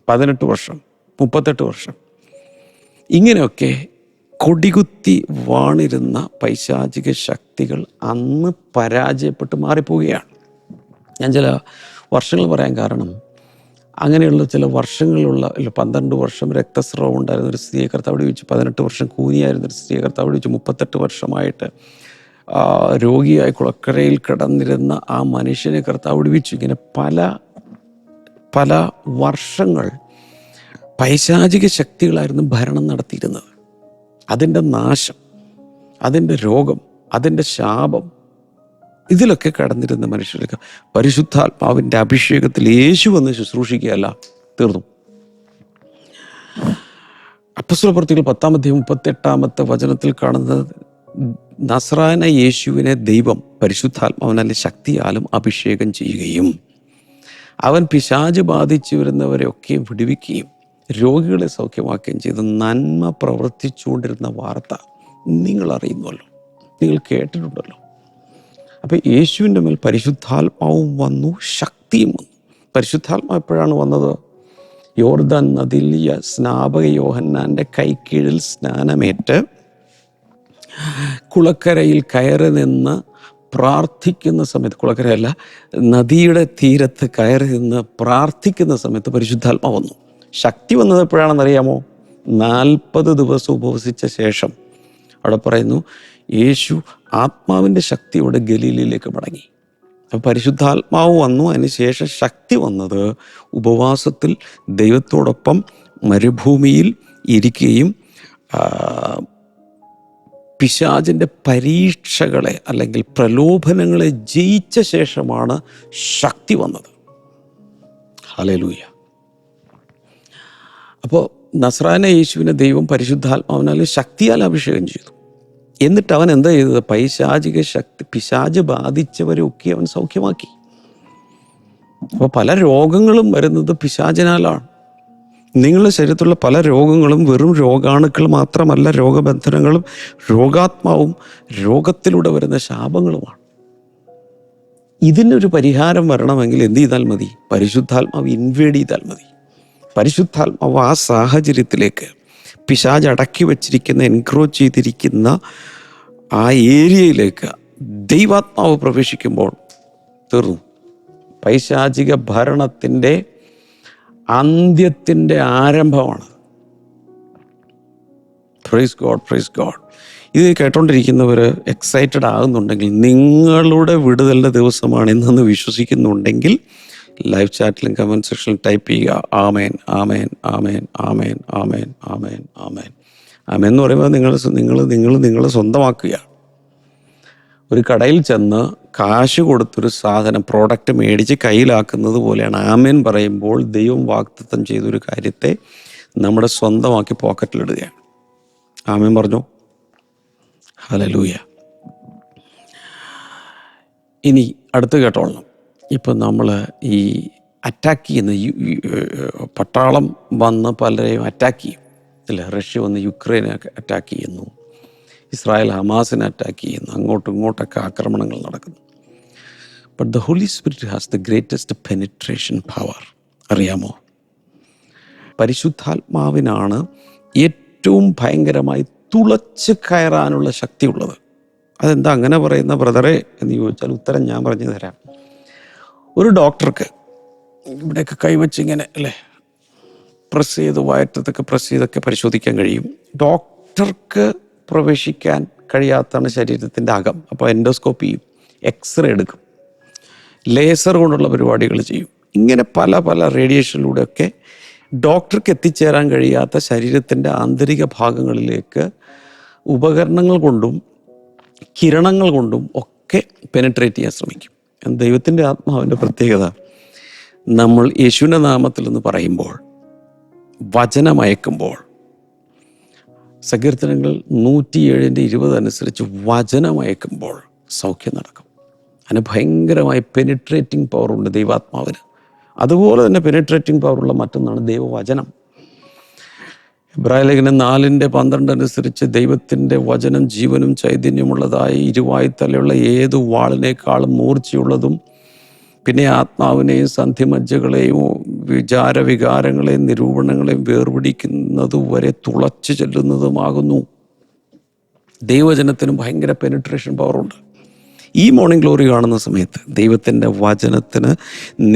18 വർഷം, 38 വർഷം, ഇങ്ങനെയൊക്കെ കൊടികുത്തി വാണിരുന്ന പൈശാചിക ശക്തികൾ അന്ന് പരാജയപ്പെട്ട് മാറിപ്പോവുകയാണ്. ഞാൻ ചില വർഷങ്ങൾ പറയാൻ കാരണം, അങ്ങനെയുള്ള ചില വർഷങ്ങളുള്ള 12 വർഷം രക്തസ്രാവം ഉണ്ടായിരുന്നൊരു സ്ത്രീയെ കർത്താവ് വിടുവിച്ചു. 18 വർഷം കൂനിയായിരുന്നൊരു സ്ത്രീയെ കർത്താവ് വിടുവിച്ചു. 38 വർഷമായിട്ട് രോഗിയായി കുളക്കരയിൽ കിടന്നിരുന്ന ആ മനുഷ്യനെ കർത്താവ് വിടുവിച്ചു. ഇങ്ങനെ പല വർഷങ്ങൾ പൈശാചിക ശക്തികളായിരുന്നു ഭരണം നടത്തിയിരുന്നത്. അതിൻ്റെ നാശം, അതിൻ്റെ രോഗം, അതിൻ്റെ ശാപം, ഇതിലൊക്കെ കടന്നിരുന്ന മനുഷ്യർക്ക് പരിശുദ്ധാത്മാവിൻ്റെ അഭിഷേകത്തിൽ യേശു വന്ന് ശുശ്രൂഷിക്കുകയല്ല, തീർന്നു. അപ്പോസ്തലപ്രവൃത്തികൾ 10:38 കാണുന്നത്, നസ്രായന യേശുവിനെ ദൈവം പരിശുദ്ധാത്മാവിനാലും ശക്തിയാലും അഭിഷേകം ചെയ്യുകയും അവൻ പിശാച് ബാധിച്ചു വരുന്നവരെയൊക്കെ വിടുവിക്കുകയും രോഗികളെ സൗഖ്യമാക്കുകയും ചെയ്ത് നന്മ പ്രവർത്തിച്ചുകൊണ്ടിരുന്ന വാർത്ത നിങ്ങൾ അറിയുന്നുവല്ലോ, നിങ്ങൾ കേട്ടിട്ടുണ്ടല്ലോ. അപ്പം യേശുവിൻ്റെ മേൽ പരിശുദ്ധാത്മാവും വന്നു, ശക്തിയും വന്നു. പരിശുദ്ധാത്മാവ് എപ്പോഴാണ് വന്നത്? യോർദാൻ നദിയിൽ സ്നാപക യോഹന്നാൻ്റെ കൈക്കീഴിൽ സ്നാനമേറ്റ് കുളക്കരയിൽ കയറി നിന്ന് പ്രാർത്ഥിക്കുന്ന സമയത്ത്, കുളക്കരയല്ല, നദിയുടെ തീരത്ത് കയറി നിന്ന് പ്രാർത്ഥിക്കുന്ന സമയത്ത് പരിശുദ്ധാത്മാവ് വന്നു. ശക്തി വന്നത് എപ്പോഴാണെന്നറിയാമോ? 40 ദിവസം ഉപവസിച്ച ശേഷം. അവിടെ പറയുന്നു, യേശു ആത്മാവിൻ്റെ ശക്തിയോടെ ഗലീലയിലേക്ക് മടങ്ങി. അപ്പോൾ പരിശുദ്ധാത്മാവ് വന്നു, അതിന് ശേഷം ശക്തി വന്നത് ഉപവാസത്തിൽ ദൈവത്തോടൊപ്പം മരുഭൂമിയിൽ ഇരിക്കുകയും പിശാചിൻ്റെ പരീക്ഷകളെ അല്ലെങ്കിൽ പ്രലോഭനങ്ങളെ ജയിച്ച ശേഷമാണ് ശക്തി വന്നത്. ഹല്ലേലൂയ. അപ്പോൾ നസ്രായന യേശുവിനെ ദൈവം പരിശുദ്ധാത്മാവിനാലും ശക്തിയാൽ അഭിഷേകം ചെയ്തു. എന്നിട്ട് അവൻ എന്താ ചെയ്തത്? പൈശാചിക ശക്തി, പിശാച് ബാധിച്ചവരൊക്കെ അവൻ സൗഖ്യമാക്കി. അപ്പോൾ പല രോഗങ്ങളും വരുന്നത് പിശാചിനാലാണ്. നിങ്ങളുടെ ശരീരത്തിലുള്ള പല രോഗങ്ങളും വെറും രോഗാണുക്കൾ മാത്രമല്ല, രോഗബന്ധനങ്ങളും രോഗാത്മാവും രോഗത്തിലൂടെ വരുന്ന ശാപങ്ങളുമാണ്. ഇതിനൊരു പരിഹാരം വരണമെങ്കിൽ എന്ത് ചെയ്താൽ മതി? പരിശുദ്ധാത്മാവ് ഇൻവേഡ് ചെയ്താൽ മതി. പരിശുദ്ധാത്മാവ് ആ സാഹചര്യത്തിലേക്ക്, പിശാച് അടക്കി വച്ചിരിക്കുന്ന, എൻക്രോച്ച് ചെയ്തിരിക്കുന്ന ആ ഏരിയയിലേക്ക് ദൈവാത്മാവ് പ്രവേശിക്കുമ്പോൾ തീർന്നു. പൈശാചിക ഭരണത്തിൻ്റെ അന്ത്യത്തിൻ്റെ ആരംഭമാണ്. Praise God, praise God. ഇത് കേട്ടോണ്ടിരിക്കുന്നവർ എക്സൈറ്റഡ് ആകുന്നുണ്ടെങ്കിൽ, നിങ്ങളുടെ വിടുതലിൻ്റെ ദിവസമാണ് ഇന്നെന്ന് വിശ്വസിക്കുന്നുണ്ടെങ്കിൽ ലൈവ് ചാറ്റിലും കമൻറ്റ് സെക്ഷനിൽ ടൈപ്പ് ചെയ്യുക, ആമേൻ, ആമേൻ, ആമേൻ, ആമേൻ, ആമേൻ, ആമേൻ, ആമേൻ. ആമേൻ എന്ന് പറയുമ്പോൾ നിങ്ങൾ സ്വന്തമാക്കുക. ഒരു കടയിൽ ചെന്ന് കാശ് കൊടുത്തൊരു സാധനം, പ്രോഡക്റ്റ് മേടിച്ച് കയ്യിലാക്കുന്നത് പോലെയാണ് ആമേൻ പറയുമ്പോൾ ദൈവം വാഗ്ദത്തം ചെയ്തൊരു കാര്യത്തെ നമ്മുടെ സ്വന്തമാക്കി പോക്കറ്റിലിടുകയാണ്. ആമേൻ പറഞ്ഞു. ഹല്ലേലൂയ. ഇനി അടുത്ത് കേട്ടോളണം. ഇപ്പം നമ്മൾ ഈ അറ്റാക്ക് ചെയ്യുന്ന പട്ടാളം വന്ന് പലരെയും അറ്റാക്ക് ചെയ്യും അല്ലേ? റഷ്യ വന്ന് യുക്രൈനെ അറ്റാക്ക് ചെയ്യുന്നു, ഇസ്രായേൽ ഹമാസിനെ അറ്റാക്ക് ചെയ്യുന്നു, അങ്ങോട്ടും ഇങ്ങോട്ടൊക്കെ ആക്രമണങ്ങൾ നടക്കുന്നു. But the holy spirit has the greatest penetration power. അറിയാമോ? പരിശുദ്ധാത്മാവിനാണ് ഏറ്റവും ഭയങ്കരമായി തുളച്ച് കയറാനുള്ള ശക്തിയുള്ളത്. അതെന്താ അങ്ങനെ പറയുന്ന ബ്രദറെ എന്ന് ചോദിച്ചാൽ ഉത്തരം ഞാൻ പറഞ്ഞു തരാം. ഒരു ഡോക്ടർക്ക് ഇവിടെയൊക്കെ കൈവച്ച് ഇങ്ങനെ അല്ലേ പ്രസ് ചെയ്ത് വയറ്റത്തൊക്കെ പ്രസ് ചെയ്തൊക്കെ പരിശോധിക്കാൻ കഴിയും. ഡോക്ടർക്ക് പ്രവേശിക്കാൻ കഴിയാത്തതാണ് ശരീരത്തിൻ്റെ അകം. അപ്പോൾ എൻഡോസ്കോപ്പി ചെയ്യും, എക്സ്റേ എടുക്കും, ലേസർ കൊണ്ടുള്ള പരിപാടികൾ ചെയ്യും. ഇങ്ങനെ പല പല റേഡിയേഷനിലൂടെയൊക്കെ ഡോക്ടർക്ക് എത്തിച്ചേരാൻ കഴിയാത്ത ശരീരത്തിൻ്റെ ആന്തരിക ഭാഗങ്ങളിലേക്ക് ഉപകരണങ്ങൾ കൊണ്ടും കിരണങ്ങൾ കൊണ്ടും ഒക്കെ പെനിട്രേറ്റ് ചെയ്യാൻ ശ്രമിക്കും. ദൈവത്തിൻ്റെ ആത്മാവിൻ്റെ പ്രത്യേകത, നമ്മൾ യേശുവിൻ്റെ നാമത്തിൽ എന്ന് പറയുമ്പോൾ, വചനമയക്കുമ്പോൾ, സങ്കീർത്തനങ്ങൾ 107:20 അനുസരിച്ച് വചനമയക്കുമ്പോൾ സൗഖ്യം നടക്കും. അതിന് ഭയങ്കരമായ പെനിട്രേറ്റിംഗ് പവറുണ്ട് ദൈവാത്മാവിന്. അതുപോലെ തന്നെ പെനിട്രേറ്റിംഗ് പവറുള്ള മറ്റൊന്നാണ് ദൈവവചനം. എബ്രായലേഖനം 4:12 അനുസരിച്ച് ദൈവത്തിൻ്റെ വചനം ജീവനും ചൈതന്യമുള്ളതായി ഇരുവായ്ത്തലയുള്ള ഏത് വാളിനേക്കാളും മൂർച്ചയുള്ളതും പിന്നെ ആത്മാവിനെയും സന്ധിമജ്ജകളെയും വിചാരവികാരങ്ങളെയും നിരൂപണങ്ങളെയും വേർപിടിക്കുന്നതുവരെ തുളച്ചു ചെല്ലുന്നതുമാകുന്നു. ദൈവവചനത്തിനും ഭയങ്കര പെനിട്രേഷൻ പവറുണ്ട്. ഈ മോർണിംഗ് ഗ്ലോറി കാണുന്ന സമയത്ത് ദൈവത്തിൻ്റെ വചനത്തിന്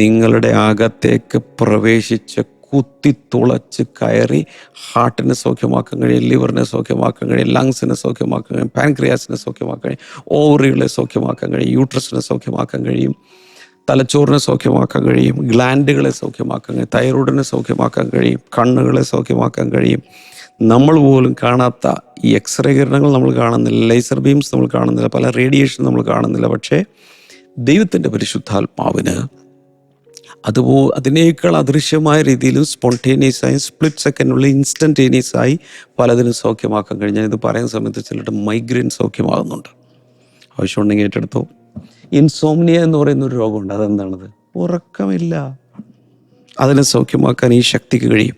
നിങ്ങളുടെ അകത്തേക്ക് പ്രവേശിച്ച് കുത്തി തുളച്ച് കയറി ഹാർട്ടിനെ സൗഖ്യമാക്കാൻ കഴിയും, ലിവറിനെ സൗഖ്യമാക്കാൻ കഴിയും, ലങ്സിനെ സൗഖ്യമാക്കാൻ കഴിയും, പാൻക്രിയാസിനെ സൗഖ്യമാക്കാൻ കഴിയും, ഓവറികളെ സൗഖ്യമാക്കാൻ കഴിയും, യൂട്രസിനെ സൗഖ്യമാക്കാൻ കഴിയും, തലച്ചോറിനെ സൗഖ്യമാക്കാൻ കഴിയും, ഗ്ലാൻഡുകളെ സൗഖ്യമാക്കാൻ കഴിയും, തൈറോയിഡിനെ സൗഖ്യമാക്കാൻ കഴിയും, കണ്ണുകളെ സൗഖ്യമാക്കാൻ കഴിയും. നമ്മൾ പോലും കാണാത്ത ഈ എക്സ്റേ കിരണങ്ങൾ നമ്മൾ കാണുന്നില്ല, ലേസർ ബീംസ് നമ്മൾ കാണുന്നില്ല, പല റേഡിയേഷൻ നമ്മൾ കാണുന്നില്ല. പക്ഷേ ദൈവത്തിൻ്റെ പരിശുദ്ധാത്മാവിന് അതിനേക്കാൾ അദൃശ്യമായ രീതിയിലും സ്പോണ്ടേനിയസായി സ്പ്ലിറ്റ് സെക്കൻഡിനുള്ളിൽ ഇൻസ്റ്റൻറ്റേനിയസായി പലതിനും സൗഖ്യമാക്കാൻ കഴിഞ്ഞാൽ ഇത് പറയുന്ന സമയത്ത് ചിലരുടെ മൈഗ്രെയിൻ സൗഖ്യമാകുന്നുണ്ട്. ആവശ്യമുണ്ടെങ്കിൽ ഏറ്റെടുത്തോ. ഇൻസോംനിയ എന്ന് പറയുന്നൊരു രോഗമുണ്ട്. അതെന്താണത്? ഉറക്കമില്ല. അതിനെ സൗഖ്യമാക്കാൻ ഈ ശക്തിക്ക് കഴിയും.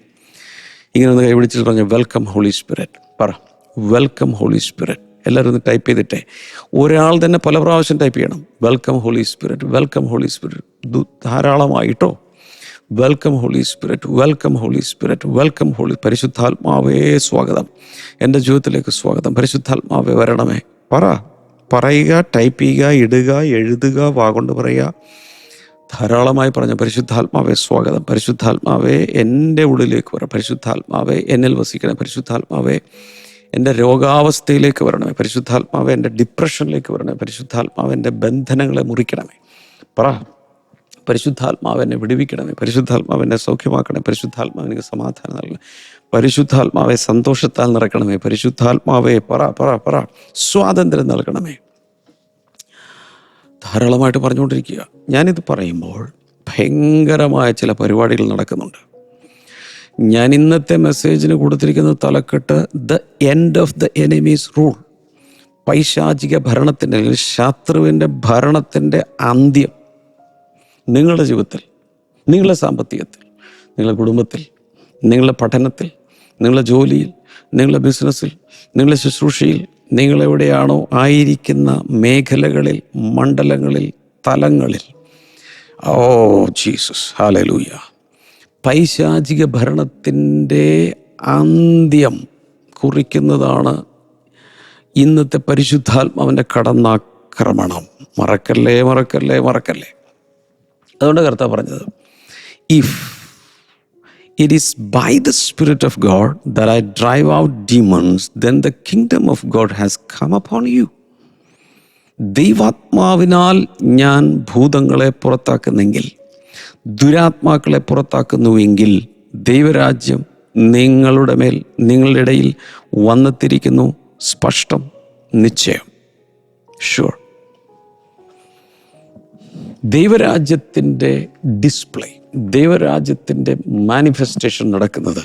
ഇങ്ങനെ ഒന്ന് കൈപിടിച്ചിട്ട് പറഞ്ഞ വെൽക്കം ഹോളി സ്പിരിറ്റ്. പറ, വെൽക്കം ഹോളി സ്പിരിറ്റ്. എല്ലാവരും ഒന്ന് ടൈപ്പ് ചെയ്തിട്ടേ. ഒരാൾ തന്നെ പല പ്രാവശ്യം ടൈപ്പ് ചെയ്യണം. Welcome holy spirit, welcome holy spirit. ധാരാളമായിട്ടോ. Welcome holy spirit, welcome holy spirit, welcome holy. പരിശുദ്ധാത്മാവേ സ്വാഗതം, എൻ്റെ ജീവിതത്തിലേക്ക് സ്വാഗതം. പരിശുദ്ധാത്മാവേ വരണമേ. പറയുക, ടൈപ്പ് ചെയ്യുക, ഇടുക, എഴുതുക, വാഗൊണ്ട് പറയുക. ധാരാളമായി പറഞ്ഞ പരിശുദ്ധാത്മാവേ സ്വാഗതം. പരിശുദ്ധാത്മാവേ എൻ്റെ ഉള്ളിലേക്ക് വരാം. പരിശുദ്ധാത്മാവേ എന്നിൽ വസിക്കണേ. പരിശുദ്ധാത്മാവേ എൻ്റെ രോഗാവസ്ഥയിലേക്ക് വരണമേ. പരിശുദ്ധാത്മാവേ എൻ്റെ ഡിപ്രഷനിലേക്ക് വരണമേ. പരിശുദ്ധാത്മാവേ എൻ്റെ ബന്ധനങ്ങളെ മുറിക്കണമേ. പരിശുദ്ധാത്മാവ് എന്നെ വിടുവിക്കണമേ. പരിശുദ്ധാത്മാവ് എന്നെ സൗഖ്യമാക്കണമേ. പരിശുദ്ധാത്മാവ് എനിക്ക് സമാധാനം നൽകണമേ. പരിശുദ്ധാത്മാവെ സന്തോഷത്താൽ നിറക്കണമേ. പരിശുദ്ധാത്മാവെ പറ സ്വാതന്ത്ര്യം നൽകണമേ. ധാരാളമായിട്ട് പറഞ്ഞുകൊണ്ടിരിക്കുക. ഞാനിത് പറയുമ്പോൾ ഭയങ്കരമായ ചില പരിപാടികൾ നടക്കുന്നുണ്ട്. ഞാൻ ഇന്നത്തെ മെസ്സേജിന് കൊടുത്തിരിക്കുന്ന തലക്കെട്ട് the end of the enemies rule. പൈശാചിക ഭരണത്തിൻ്റെ അല്ലെങ്കിൽ ശത്രുവിൻ്റെ ഭരണത്തിൻ്റെ അന്ത്യം നിങ്ങളുടെ ജീവിതത്തിൽ, നിങ്ങളുടെ സാമ്പത്തികത്തിൽ, നിങ്ങളുടെ കുടുംബത്തിൽ, നിങ്ങളുടെ പഠനത്തിൽ, നിങ്ങളുടെ ജോലിയിൽ, നിങ്ങളുടെ ബിസിനസ്സിൽ, നിങ്ങളുടെ ശുശ്രൂഷയിൽ, നിങ്ങളെവിടെയാണോ ആയിരിക്കുന്ന മേഖലകളിൽ, മണ്ഡലങ്ങളിൽ, തലങ്ങളിൽ, ഓ ജീസസ് ഹല്ലേലൂയ, പൈശാചിക ഭരണത്തിൻ്റെ അന്ത്യം കുറിക്കുന്നതാണ് ഇന്നത്തെ പരിശുദ്ധാത്മാവിൻ്റെ കടന്നാക്രമണം. മറക്കല്ലേ. അതുകൊണ്ട് കർത്താവ് പറഞ്ഞത്, if it is by the Spirit of God that I drive out demons, then the kingdom of God has come upon you. ദൈവാത്മാവിനാൽ ഞാൻ ഭൂതങ്ങളെ പുറത്താക്കുന്നെങ്കിൽ, ദുരാത്മാക്കളെ പുറത്താക്കുന്നുവെങ്കിൽ ദൈവരാജ്യം നിങ്ങളുടെ മേൽ, നിങ്ങളുടെ ഇടയിൽ വന്നെത്തിയിരിക്കുന്നു. സ്പഷ്ടം, നിശ്ചയം, ഷുവർ. ദൈവരാജ്യത്തിൻ്റെ ഡിസ്പ്ലേ, ദൈവരാജ്യത്തിൻ്റെ മാനിഫെസ്റ്റേഷൻ നടക്കുന്നത്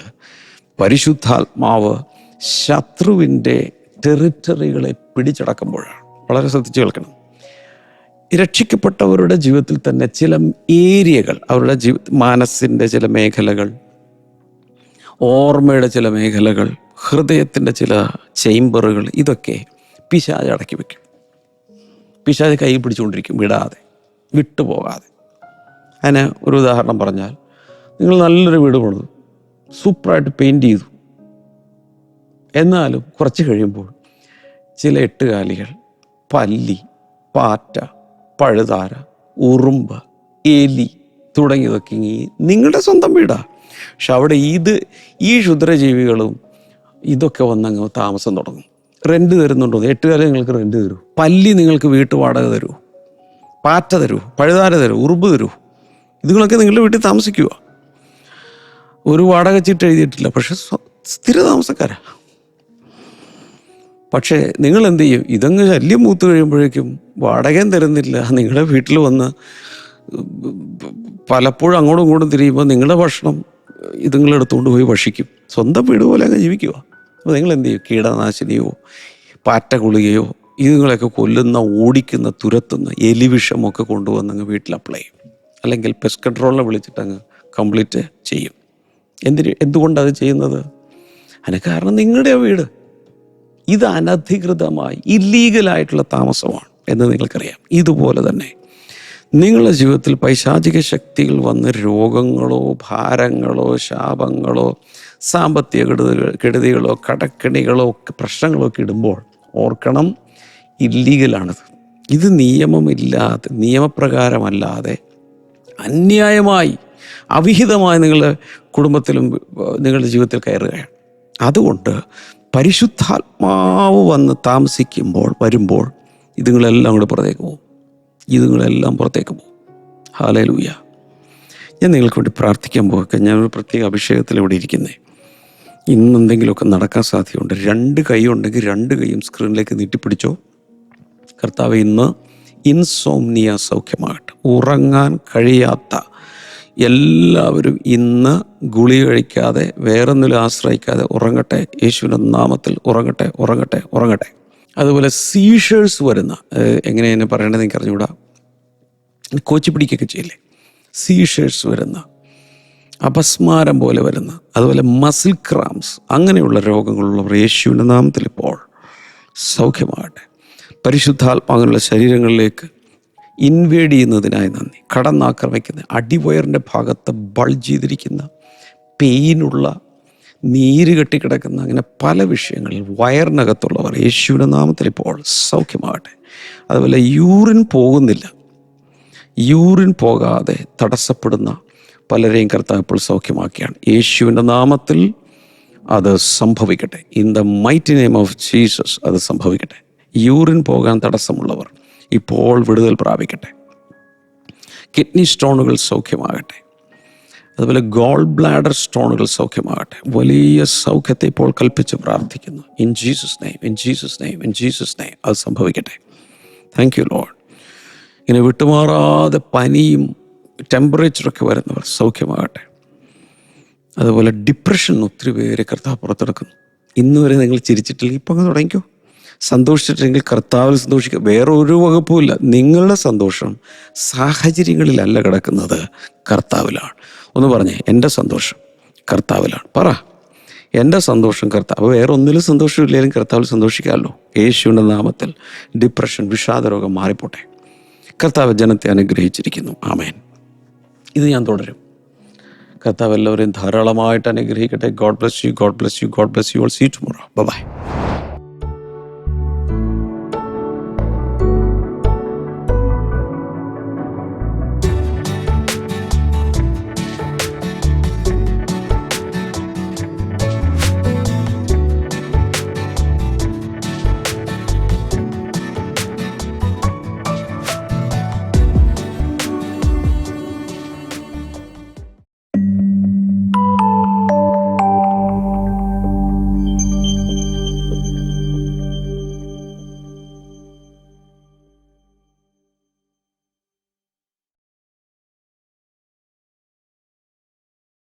പരിശുദ്ധാത്മാവ് ശത്രുവിൻ്റെ ടെറിറ്ററികളെ പിടിച്ചടക്കുമ്പോഴാണ്. വളരെ ശ്രദ്ധിച്ചു കേൾക്കണം. രക്ഷിക്കപ്പെട്ടവരുടെ ജീവിതത്തിൽ തന്നെ ചില ഏരിയകൾ, അവരുടെ മനസ്സിൻ്റെ ചില മേഖലകൾ, ഓർമ്മയുടെ ചില മേഖലകൾ, ഹൃദയത്തിൻ്റെ ചില ചേംബറുകൾ, ഇതൊക്കെ പിശാച് അടക്കി വയ്ക്കും. പിശാച് കൈ പിടിച്ചുകൊണ്ടിരിക്കും, വിടാതെ, വിട്ടുപോകാതെ. അതിന് ഒരു ഉദാഹരണം പറഞ്ഞാൽ, നിങ്ങൾ നല്ലൊരു വീട് പണിതു, സൂപ്പറായിട്ട് പെയിൻറ്റ് ചെയ്തു, എന്നാലും കുറച്ച് കഴിയുമ്പോൾ ചില എട്ടുകാലികൾ, പല്ലി, പാറ്റ, പഴുതാര, ഉറുമ്പ്, എലി തുടങ്ങിയതൊക്കെ നിങ്ങളുടെ സ്വന്തം വീടാണ്. പക്ഷെ അവിടെ ഈ ക്ഷുദ്രജീവികളും ഇതൊക്കെ വന്നങ്ങ് താമസം തുടങ്ങും. റെൻറ്റ് തരുന്നുണ്ടോ? എട്ടുകാലം നിങ്ങൾക്ക് റെൻറ്റ് തരൂ. പല്ലി നിങ്ങൾക്ക് വീട്ടു വാടക തരൂ. പാറ്റ തരൂ, പഴുതാര തരൂ, ഉറുമ്പ് തരൂ. ഇതുങ്ങളൊക്കെ നിങ്ങളുടെ വീട്ടിൽ താമസിക്കുക. ഒരു വാടക ചീട്ട് എഴുതിയിട്ടില്ല, പക്ഷെ സ്ഥിര താമസക്കാരാണ്. പക്ഷേ നിങ്ങൾ എന്ത് ചെയ്യും? ഇതങ്ങ് ശല്യം മൂത്ത് കഴിയുമ്പോഴേക്കും വാടകയും തരുന്നില്ല. നിങ്ങളുടെ വീട്ടിൽ വന്ന് പലപ്പോഴും അങ്ങോട്ടും ഇങ്ങോട്ടും തിരിയുമ്പോൾ നിങ്ങളുടെ ഭക്ഷണം ഇതുങ്ങളെടുത്തുകൊണ്ട് പോയി ഭക്ഷിക്കും. സ്വന്തം വീട് പോലെ അങ്ങ് ജീവിക്കുക. അപ്പോൾ നിങ്ങൾ എന്ത് ചെയ്യും? കീടനാശിനിയോ പാറ്റ ഗുളികയോ ഇതുങ്ങളെയൊക്കെ കൊല്ലുന്ന, ഓടിക്കുന്ന, തുരത്തുന്ന എലിവിഷമൊക്കെ കൊണ്ടുവന്നങ്ങ് വീട്ടിൽ അപ്ലൈ ചെയ്യും. അല്ലെങ്കിൽ പെസ്റ്റ് കൺട്രോളിനെ വിളിച്ചിട്ടങ്ങ് കംപ്ലീറ്റ് ചെയ്യും. എന്തുകൊണ്ടത് ചെയ്യുന്നത്? അതിന് കാരണം നിങ്ങളുടെ വീട് ഇത് അനധികൃതമായി ഇല്ലീഗലായിട്ടുള്ള താമസമാണ് എന്ന് നിങ്ങൾക്കറിയാം. ഇതുപോലെ തന്നെ നിങ്ങളുടെ ജീവിതത്തിൽ പൈശാചിക ശക്തികൾ വന്ന് രോഗങ്ങളോ ഭാരങ്ങളോ ശാപങ്ങളോ സാമ്പത്തിക കെടുതികളോ കടക്കെണികളോ പ്രശ്നങ്ങളോ ഒക്കെ ഇടുമ്പോൾ ഓർക്കണം, ഇല്ലീഗലാണിത്. ഇത് നിയമമില്ലാതെ, നിയമപ്രകാരമല്ലാതെ അന്യായമായി, അവിഹിതമായി നിങ്ങളുടെ കുടുംബത്തിലും നിങ്ങളുടെ ജീവിതത്തിൽ കയറുകയാണ്. അതുകൊണ്ട് പരിശുദ്ധാത്മാവ് വന്ന് വരുമ്പോൾ ഇതുങ്ങളെല്ലാം കൂടെ പുറത്തേക്ക് പോകും. ഇതുങ്ങളെല്ലാം പുറത്തേക്ക് പോകും. ഹല്ലേലൂയ. ഞാൻ നിങ്ങൾക്ക് വേണ്ടി പ്രാർത്ഥിക്കാൻ പോകട്ടെ. ഞാനൊരു പ്രത്യേക അഭിഷേകത്തിൽ ഇവിടെ ഇരിക്കുന്നേ. ഇന്നെന്തെങ്കിലുമൊക്കെ നടക്കാൻ സാധ്യതയുണ്ട്. 2 കൈ ഉണ്ടെങ്കിൽ 2 കൈയും സ്ക്രീനിലേക്ക് നീട്ടിപ്പിടിച്ചോ. കർത്താവേ, ഇന്ന് ഇൻസോംനിയ സൗഖ്യമാകട്ടെ. ഉറങ്ങാൻ കഴിയാത്ത എല്ലാവരും ഇന്ന് ഗുളിക കഴിക്കാതെ, വേറൊന്നിലും ആശ്രയിക്കാതെ ഉറങ്ങട്ടെ. യേശുവിൻ്റെ നാമത്തിൽ ഉറങ്ങട്ടെ, ഉറങ്ങട്ടെ, ഉറങ്ങട്ടെ. അതുപോലെ സീഷേഴ്സ് വരുന്ന, എങ്ങനെയാണ് പറയേണ്ടത് എനിക്ക് അറിഞ്ഞുകൂടാ, കോച്ചി പിടിക്കുകയൊക്കെ ചെയ്യില്ലേ, സീഷേഴ്സ് വരുന്ന, അപസ്മാരം പോലെ വരുന്ന, അതുപോലെ മസിൽ ക്രാംസ്, അങ്ങനെയുള്ള രോഗങ്ങളുള്ളവർ യേശുവിൻ്റെ നാമത്തിൽ ഇപ്പോൾ സൗഖ്യമാകട്ടെ. പരിശുദ്ധാത്മാവിനുള്ള ശരീരങ്ങളിലേക്ക് ഇൻവേഡ് ചെയ്യുന്നതിനായി നന്ദി. കടന്നാക്രമിക്കുന്ന, അടിവയറിൻ്റെ ഭാഗത്ത് ബൾജ് ചെയ്തിരിക്കുന്ന, പെയിനുള്ള, നീര് കെട്ടിക്കിടക്കുന്ന, അങ്ങനെ പല വിഷയങ്ങളിൽ വയറിനകത്തുള്ളവർ യേശുവിൻ്റെ നാമത്തിൽ ഇപ്പോൾ സൗഖ്യമാകട്ടെ. അതുപോലെ യൂറിൻ പോകാതെ തടസ്സപ്പെടുന്ന പലരെയും കർത്താവ് ഇപ്പോൾ സൗഖ്യമാക്കിയാണ്. യേശുവിൻ്റെ നാമത്തിൽ അത് സംഭവിക്കട്ടെ. In the mighty name of Jesus അത് സംഭവിക്കട്ടെ. യൂറിൻ പോകാൻ തടസ്സമുള്ളവർ ഇപ്പോൾ വിടുതൽ പ്രാപിക്കട്ടെ. കിഡ്നി സ്റ്റോണുകൾ സൗഖ്യമാകട്ടെ. അതുപോലെ ഗോൾ ബ്ലാഡർ സ്റ്റോണുകൾ സൗഖ്യമാകട്ടെ. വലിയ സൗഖ്യത്തെ ഇപ്പോൾ കൽപ്പിച്ച് പ്രാർത്ഥിക്കുന്നു. In Jesus name, in Jesus name, in Jesus name അത് സംഭവിക്കട്ടെ. Thank you Lord. ഇങ്ങനെ വിട്ടുമാറാതെ പനിയും ടെമ്പറേച്ചറൊക്കെ വരുന്നവർ സൗഖ്യമാകട്ടെ. അതുപോലെ ഡിപ്രഷൻ ഒത്തിരി പേര് കർത്താവ് പുറത്തെടുക്കുന്നു. ഇന്ന് വരെ നിങ്ങൾ ചിരിച്ചിട്ടില്ലെങ്കിൽ ഇപ്പം അങ്ങ് തുടങ്ങിക്കോ. സന്തോഷിച്ചിട്ടെങ്കിൽ കർത്താവിൽ സന്തോഷിക്കുക. വേറെ ഒരു വകുപ്പുമില്ല. നിങ്ങളുടെ സന്തോഷം സാഹചര്യങ്ങളിലല്ല കിടക്കുന്നത്, കർത്താവിലാണ്. ഒന്ന് പറഞ്ഞേ, എൻ്റെ സന്തോഷം കർത്താവിലാണ്. പറ, എൻ്റെ സന്തോഷം കർത്താവ്. വേറെ ഒന്നിലും സന്തോഷമില്ലെങ്കിലും കർത്താവിൽ സന്തോഷിക്കാമല്ലോ. യേശുവിൻ്റെ നാമത്തിൽ ഡിപ്രഷൻ, വിഷാദരോഗം മാറിപ്പോട്ടെ. കർത്താവ് ജനത്തെ അനുഗ്രഹിച്ചിരിക്കുന്നു. ആമേൻ. ഇത് ഞാൻ തുടരും. കർത്താവ് എല്ലാവരെയും ധാരാളമായിട്ട് അനുഗ്രഹിക്കട്ടെ. God bless you, God bless you, God bless you all. See tomorrow. By.